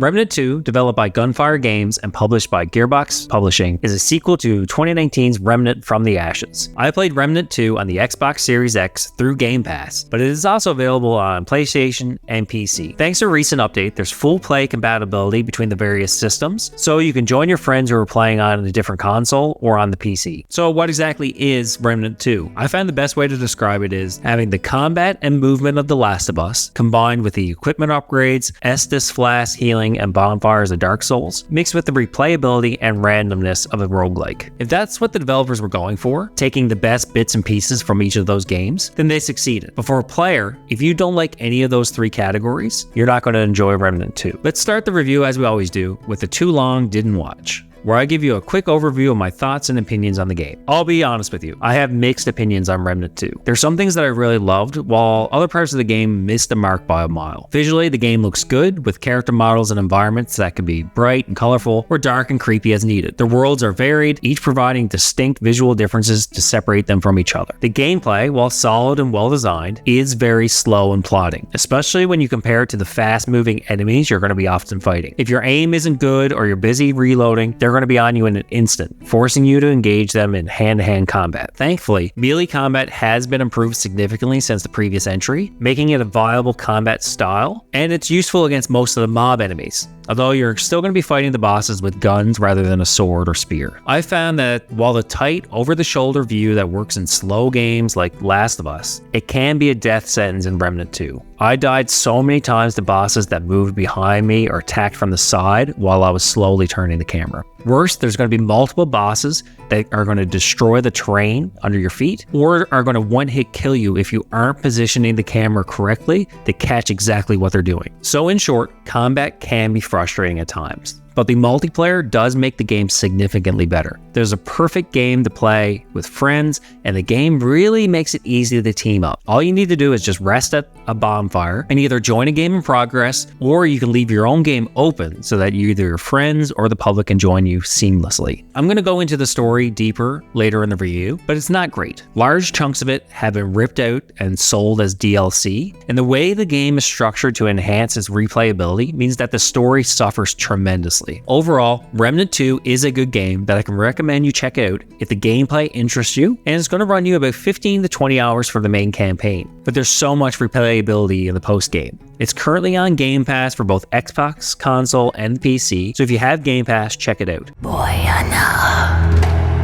Remnant 2, developed by Gunfire Games and published by Gearbox Publishing, is a sequel to 2019's Remnant from the Ashes. I played Remnant 2 on the Xbox Series X through Game Pass, but it is also available on PlayStation and PC. Thanks to a recent update, there's full play compatibility between the various systems, so you can join your friends who are playing on a different console or on the PC. So what exactly is Remnant 2? I found the best way to describe it is having the combat and movement of The Last of Us, combined with the equipment upgrades, Estus Flask healing, and bonfires of Dark Souls, mixed with the replayability and randomness of a roguelike. If that's what the developers were going for, taking the best bits and pieces from each of those games, then they succeeded. But for a player, if you don't like any of those three categories, you're not going to enjoy Remnant 2. Let's start the review as we always do, with the too long didn't watch, where I give you a quick overview of my thoughts and opinions on the game. I'll be honest with you, I have mixed opinions on Remnant 2. There's some things that I really loved, while other parts of the game missed the mark by a mile. Visually, the game looks good, with character models and environments that can be bright and colorful, or dark and creepy as needed. The worlds are varied, each providing distinct visual differences to separate them from each other. The gameplay, while solid and well designed, is very slow and plodding, especially when you compare it to the fast-moving enemies you're going to be often fighting. If your aim isn't good or you're busy reloading, they're going to be on you in an instant, forcing you to engage them in hand-to-hand combat. Thankfully, melee combat has been improved significantly since the previous entry, making it a viable combat style, and it's useful against most of the mob enemies, although you're still going to be fighting the bosses with guns rather than a sword or spear. I found that while the tight, over-the-shoulder view that works in slow games like Last of Us, it can be a death sentence in Remnant 2. I died so many times to bosses that moved behind me or attacked from the side while I was slowly turning the camera. Worse, there's going to be multiple bosses that are going to destroy the terrain under your feet, or are going to one-hit kill you if you aren't positioning the camera correctly to catch exactly what they're doing. So in short, combat can be frustrating at times, but the multiplayer does make the game significantly better. There's a perfect game to play with friends, and the game really makes it easy to team up. All you need to do is just rest at a bonfire and either join a game in progress, or you can leave your own game open so that either your friends or the public can join you seamlessly. I'm going to go into the story deeper later in the review, but it's not great. Large chunks of it have been ripped out and sold as DLC, and the way the game is structured to enhance its replayability means that the story suffers tremendously. Overall, Remnant 2 is a good game that I can recommend you check out if the gameplay interests you, and it's going to run you about 15 to 20 hours for the main campaign. But there's so much replayability in the post-game. It's currently on Game Pass for both Xbox, console, and PC, so if you have Game Pass, check it out. Boyana,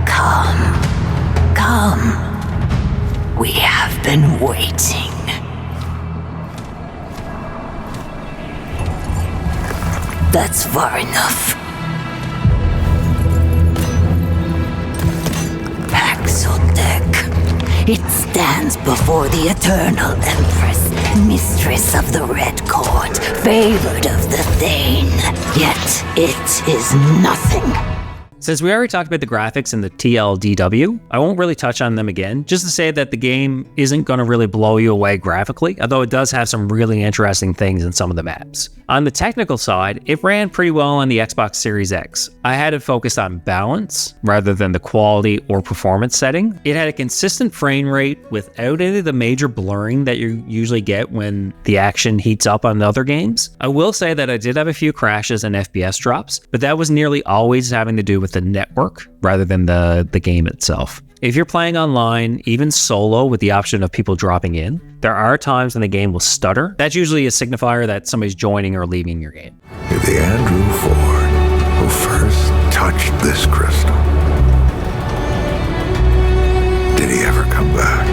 come. We have been waiting. That's far enough. Axeldeck. It stands before the eternal Empress, mistress of the Red Court, favored of the Thane. Yet it is nothing. Since we already talked about the graphics in the TLDW, I won't really touch on them again, just to say that the game isn't going to really blow you away graphically, although it does have some really interesting things in some of the maps. On the technical side, it ran pretty well on the Xbox Series X. I had it focused on balance rather than the quality or performance setting. It had a consistent frame rate without any of the major blurring that you usually get when the action heats up on other games. I will say that I did have a few crashes and FPS drops, but that was nearly always having to do with the network rather than the game itself. If you're playing online, even solo with the option of people dropping in, there are times when the game will stutter. That's usually a signifier that somebody's joining or leaving your game. You're the Andrew Ford who first touched this crystal. Did he ever come back?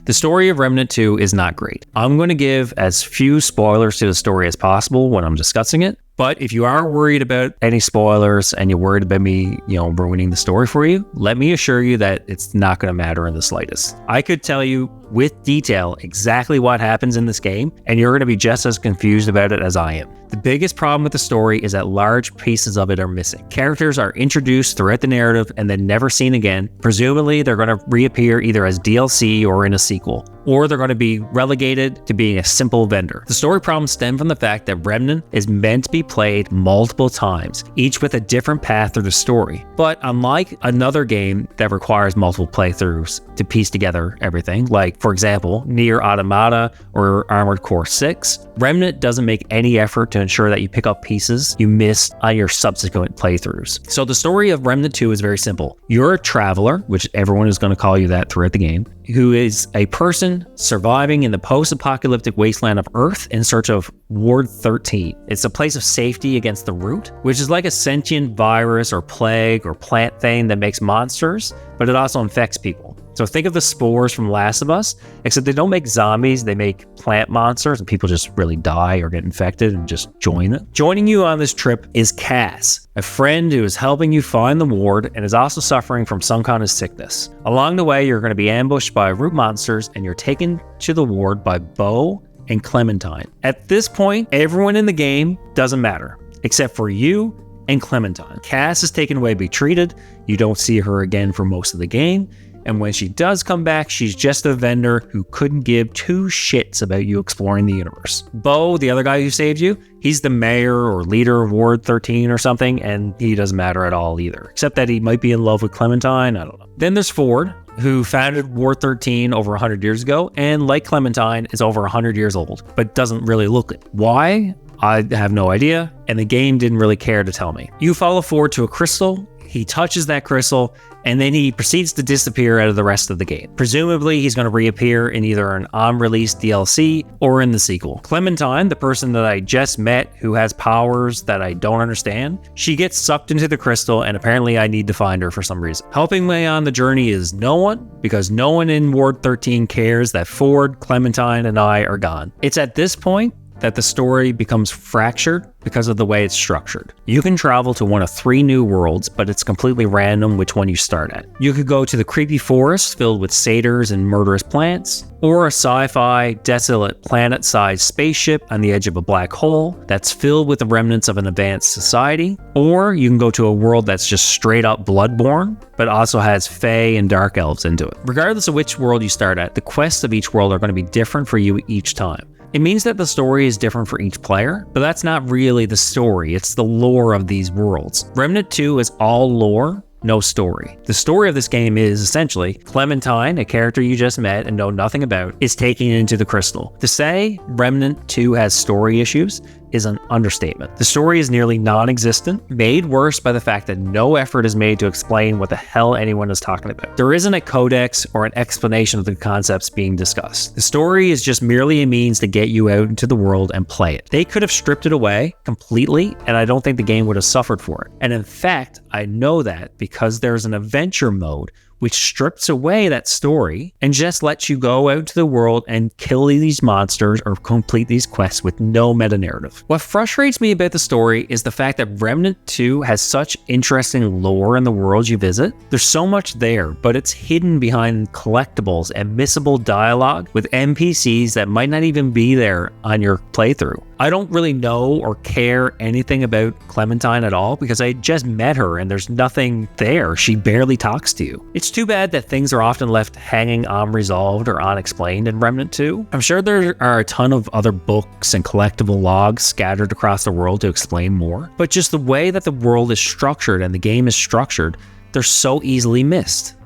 The story of Remnant 2 is not great. I'm going to give as few spoilers to the story as possible when I'm discussing it. But if you are worried about any spoilers and you're worried about me, ruining the story for you, let me assure you that it's not going to matter in the slightest. I could tell you with detail exactly what happens in this game, and you're going to be just as confused about it as I am. The biggest problem with the story is that large pieces of it are missing. Characters are introduced throughout the narrative and then never seen again. Presumably, they're going to reappear either as DLC or in a sequel, or they're going to be relegated to being a simple vendor. The story problems stem from the fact that Remnant is meant to be played multiple times, each with a different path through the story. But unlike another game that requires multiple playthroughs to piece together everything, like for example, Nier Automata or Armored Core 6, Remnant doesn't make any effort to ensure that you pick up pieces you missed on your subsequent playthroughs. So the story of Remnant 2 is very simple. You're a traveler, which everyone is going to call you that throughout the game, who is a person surviving in the post-apocalyptic wasteland of Earth in search of Ward 13. It's a place of safety against the Root, which is like a sentient virus or plague or plant thing that makes monsters, but it also infects people. So think of the spores from Last of Us, except they don't make zombies, they make plant monsters, and people just really die or get infected and just join it. Joining you on this trip is Cass, a friend who is helping you find the ward and is also suffering from some kind of sickness. Along the way, you're going to be ambushed by root monsters, and you're taken to the ward by Bo and Clementine. At this point, everyone in the game doesn't matter, except for you and Clementine. Cass is taken away to be treated. You don't see her again for most of the game. And when she does come back, she's just a vendor who couldn't give two shits about you exploring the universe. Bo, the other guy who saved you, he's the mayor or leader of Ward 13 or something, and he doesn't matter at all either, except that he might be in love with Clementine, I don't know. Then there's Ford, who founded Ward 13 over 100 years ago, and like Clementine, is over 100 years old, but doesn't really look it. Why? I have no idea, and the game didn't really care to tell me. You follow Ford to a crystal, he touches that crystal, and then he proceeds to disappear out of the rest of the game. Presumably, he's going to reappear in either an on-release DLC or in the sequel. Clementine, the person that I just met who has powers that I don't understand, she gets sucked into the crystal, and apparently I need to find her for some reason. Helping me on the journey is no one, because no one in Ward 13 cares that Ford, Clementine, and I are gone. It's at this point that the story becomes fractured because of the way it's structured. You can travel to one of 3 new worlds, but it's completely random which one you start at. You could go to the creepy forest filled with satyrs and murderous plants, or a sci-fi, desolate planet-sized spaceship on the edge of a black hole that's filled with the remnants of an advanced society, or you can go to a world that's just straight up Bloodborne, but also has Fae and Dark Elves into it. Regardless of which world you start at, the quests of each world are going to be different for you each time. It means that the story is different for each player, but that's not really the story, it's the lore of these worlds. Remnant 2 is all lore, no story. The story of this game is essentially Clementine, a character you just met and know nothing about, is taken into the crystal. To say Remnant 2 has story issues is an understatement. The story is nearly non-existent, made worse by the fact that no effort is made to explain what the hell anyone is talking about. There isn't a codex or an explanation of the concepts being discussed. The story is just merely a means to get you out into the world and play it. They could have stripped it away completely, and I don't think the game would have suffered for it. And in fact, I know that because there's an adventure mode which strips away that story and just lets you go out to the world and kill these monsters or complete these quests with no meta-narrative. What frustrates me about the story is the fact that Remnant 2 has such interesting lore in the worlds you visit. There's so much there, but it's hidden behind collectibles and missable dialogue with NPCs that might not even be there on your playthrough. I don't really know or care anything about Clementine at all because I just met her and there's nothing there. She barely talks to you. It's too bad that things are often left hanging unresolved or unexplained in Remnant 2. I'm sure there are a ton of other books and collectible logs scattered across the world to explain more, but just the way that the world is structured and the game is structured, they're so easily missed.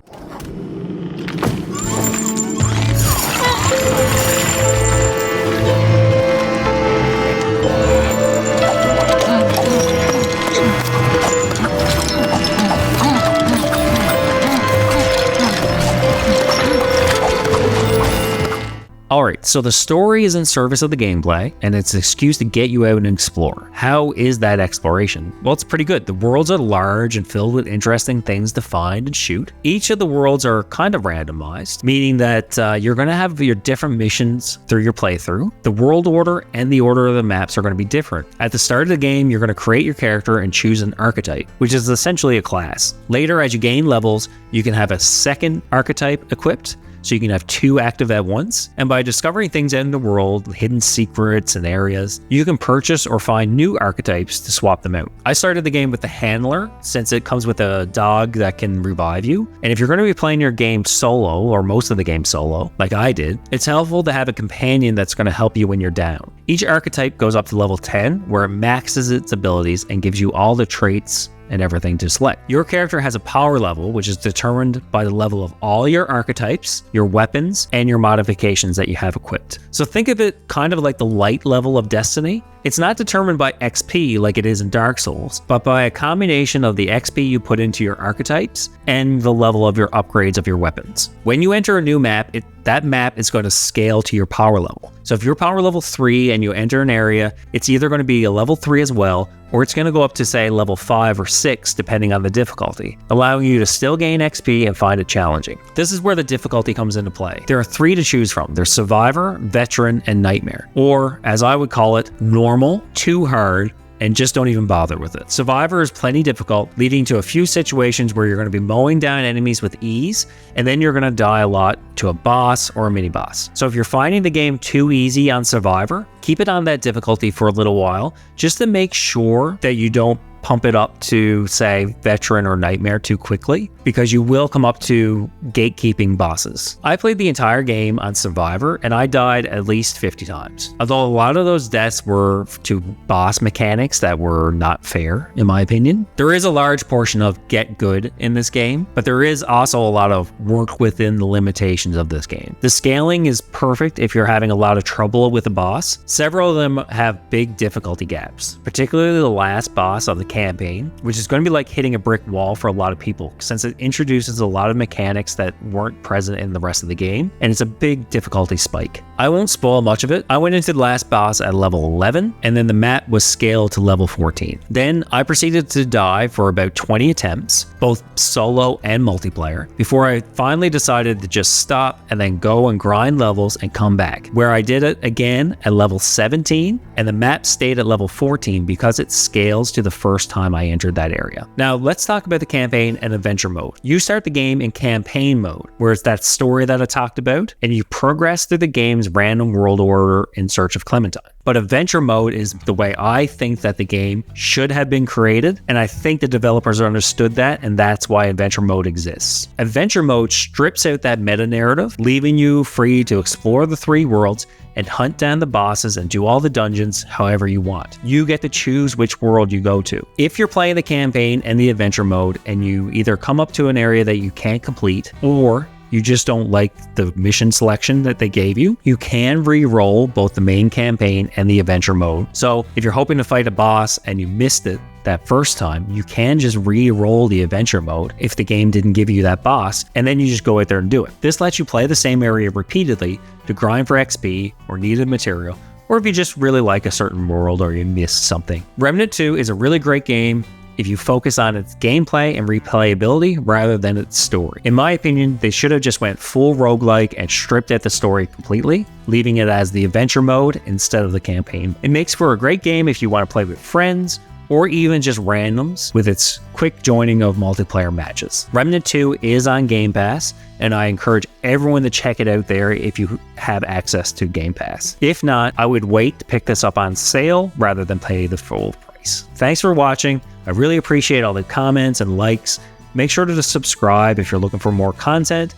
Alright, so the story is in service of the gameplay, and it's an excuse to get you out and explore. How is that exploration? Well, it's pretty good. The worlds are large and filled with interesting things to find and shoot. Each of the worlds are kind of randomized, meaning that you're going to have your different missions through your playthrough. The world order and the order of the maps are going to be different. At the start of the game, you're going to create your character and choose an archetype, which is essentially a class. Later, as you gain levels, you can have a second archetype equipped, so you can have 2 active at once. And by discovering things out in the world, hidden secrets and areas, you can purchase or find new archetypes to swap them out. I started the game with the Handler, since it comes with a dog that can revive you. And if you're going to be playing your game solo, or most of the game solo, like I did, it's helpful to have a companion that's going to help you when you're down. Each archetype goes up to level 10, where it maxes its abilities and gives you all the traits and everything to select. Your character has a power level, which is determined by the level of all your archetypes, your weapons, and your modifications that you have equipped. So think of it kind of like the light level of Destiny. It's not determined by XP like it is in Dark Souls, but by a combination of the XP you put into your archetypes and the level of your upgrades of your weapons. When you enter a new map, that map is going to scale to your power level. So if you're power level 3 and you enter an area, it's either going to be a level 3 as well, or it's going to go up to say level 5 or 6 depending on the difficulty, allowing you to still gain XP and find it challenging. This is where the difficulty comes into play. There are 3 to choose from. There's Survivor, Veteran, and Nightmare. Or, as I would call it, Normal, Too Hard, and just don't even bother with it. Survivor is plenty difficult, leading to a few situations where you're going to be mowing down enemies with ease, and then you're going to die a lot to a boss or a mini boss. So if you're finding the game too easy on Survivor, keep it on that difficulty for a little while, just to make sure that you don't pump it up to, say, Veteran or Nightmare too quickly, because you will come up to gatekeeping bosses. I played the entire game on Survivor, and I died at least 50 times. Although a lot of those deaths were to boss mechanics that were not fair, in my opinion. There is a large portion of get good in this game, but there is also a lot of work within the limitations of this game. The scaling is perfect if you're having a lot of trouble with a boss. Several of them have big difficulty gaps, particularly the last boss of the campaign, which is going to be like hitting a brick wall for a lot of people, since it introduces a lot of mechanics that weren't present in the rest of the game, and it's a big difficulty spike. I won't spoil much of it. I went into the last boss at level 11, and then the map was scaled to level 14. Then I proceeded to die for about 20 attempts, both solo and multiplayer, before I finally decided to just stop and then go and grind levels and come back, where I did it again at level 17, and the map stayed at level 14 because it scales to the first time I entered that area. Now let's talk about the campaign and adventure mode. You start the game in campaign mode, where it's that story that I talked about, and you progress through the game's random world order in search of Clementine. But adventure mode is the way I think that the game should have been created, and I think the developers understood that, and that's why adventure mode exists. Adventure mode strips out that meta narrative, leaving you free to explore the 3 worlds and hunt down the bosses and do all the dungeons however you want. You get to choose which world you go to. If you're playing the campaign and the adventure mode and you either come up to an area that you can't complete, or you just don't like the mission selection that they gave you, you can re-roll both the main campaign and the adventure mode. So if you're hoping to fight a boss and you missed it that first time, you can just re-roll the adventure mode if the game didn't give you that boss, and then you just go out there and do it. This lets you play the same area repeatedly to grind for XP or needed material, or if you just really like a certain world or you missed something. Remnant 2 is a really great game if you focus on its gameplay and replayability rather than its story. In my opinion, they should have just went full roguelike and stripped out the story completely, leaving it as the adventure mode instead of the campaign. It makes for a great game if you want to play with friends, or even just randoms with its quick joining of multiplayer matches. Remnant 2 is on Game Pass, and I encourage everyone to check it out there if you have access to Game Pass. If not, I would wait to pick this up on sale rather than pay the full price. Thanks for watching. I really appreciate all the comments and likes. Make sure to subscribe if you're looking for more content,